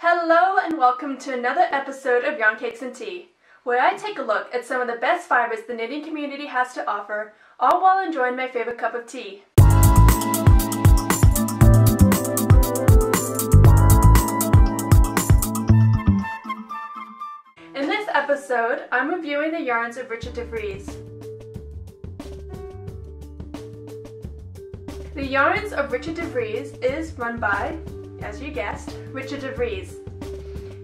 Hello and welcome to another episode of Yarn Cakes and Tea, where I take a look at some of the best fibers the knitting community has to offer, all while enjoying my favorite cup of tea. In this episode, I'm reviewing the yarns of Rhichard Devrieze. The yarns of Rhichard Devrieze is run by, as you guessed, Rhichard Devrieze.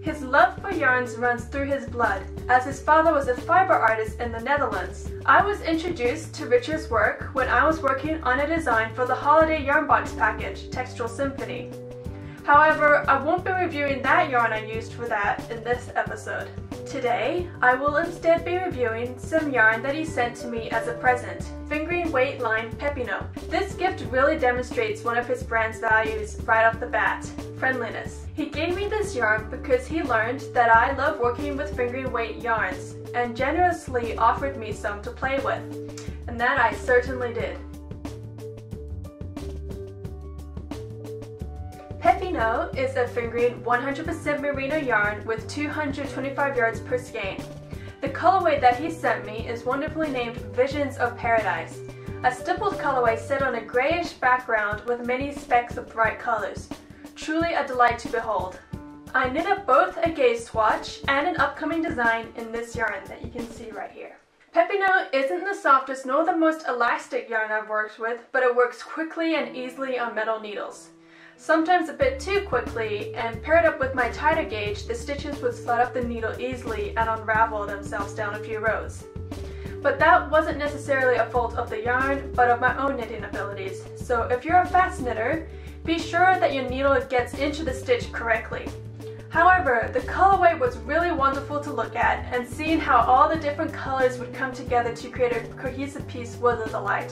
His love for yarns runs through his blood, as his father was a fiber artist in the Netherlands. I was introduced to Rhichard's work when I was working on a design for the holiday yarn box package, Textural Symphony. However, I won't be reviewing that yarn I used for that in this episode. Today, I will instead be reviewing some yarn that he sent to me as a present, fingering weight line Peppino. This gift really demonstrates one of his brand's values right off the bat, friendliness. He gave me this yarn because he learned that I love working with fingering weight yarns and generously offered me some to play with, and that I certainly did. Peppino is a fingering 100% merino yarn with 225 yards per skein. The colorway that he sent me is wonderfully named Visions of Paradise, a stippled colorway set on a grayish background with many specks of bright colors. Truly a delight to behold. I knit up both a gaze swatch and an upcoming design in this yarn that you can see right here. Peppino isn't the softest nor the most elastic yarn I've worked with, but it works quickly and easily on metal needles. Sometimes a bit too quickly, and paired up with my tighter gauge, the stitches would slide up the needle easily and unravel themselves down a few rows. But that wasn't necessarily a fault of the yarn, but of my own knitting abilities. So if you're a fast knitter, be sure that your needle gets into the stitch correctly. However, the colorway was really wonderful to look at, and seeing how all the different colors would come together to create a cohesive piece was a delight.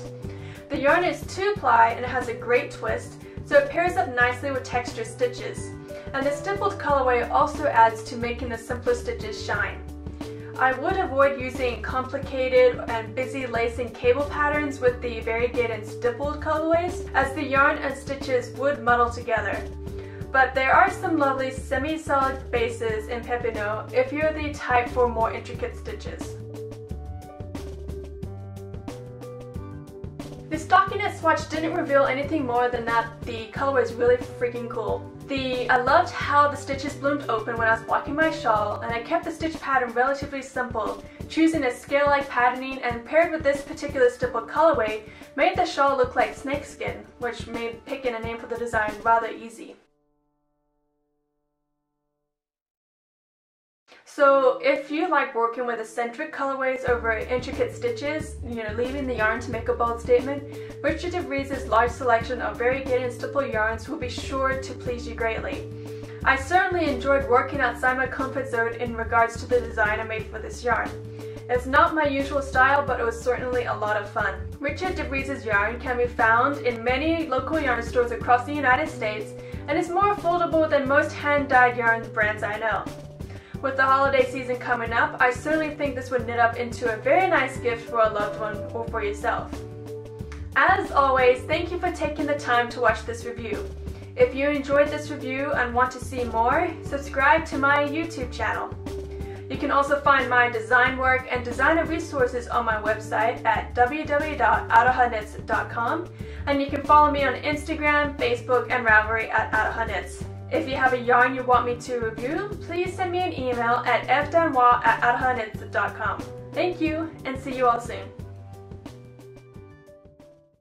The yarn is 2-ply and has a great twist, so it pairs up nicely with textured stitches. And the stippled colorway also adds to making the simpler stitches shine. I would avoid using complicated and busy lacing cable patterns with the variegated and stippled colorways, as the yarn and stitches would muddle together. But there are some lovely semi-solid bases in Peppino if you're the type for more intricate stitches. The stockinette swatch didn't reveal anything more than that the colorway is really freaking cool. I loved how the stitches bloomed open when I was blocking my shawl, and I kept the stitch pattern relatively simple, choosing a scale-like patterning, and paired with this particular stippled colorway made the shawl look like snakeskin, which made picking a name for the design rather easy. So if you like working with eccentric colorways over intricate stitches, leaving the yarn to make a bold statement, Rhichard Devrize's large selection of variegated and stipple yarns will be sure to please you greatly. I certainly enjoyed working outside my comfort zone in regards to the design I made for this yarn. It's not my usual style, but it was certainly a lot of fun. Rhichard Devrize's yarn can be found in many local yarn stores across the United States, and is more affordable than most hand-dyed yarn brands I know. With the holiday season coming up, I certainly think this would knit up into a very nice gift for a loved one or for yourself. As always, thank you for taking the time to watch this review. If you enjoyed this review and want to see more, subscribe to my YouTube channel. You can also find my design work and designer resources on my website at www.adahaknits.com, and you can follow me on Instagram, Facebook, and Ravelry at adahaknits. If you have a yarn you want me to review, please send me an email at fdanois@adahaknits.com. Thank you, and see you all soon.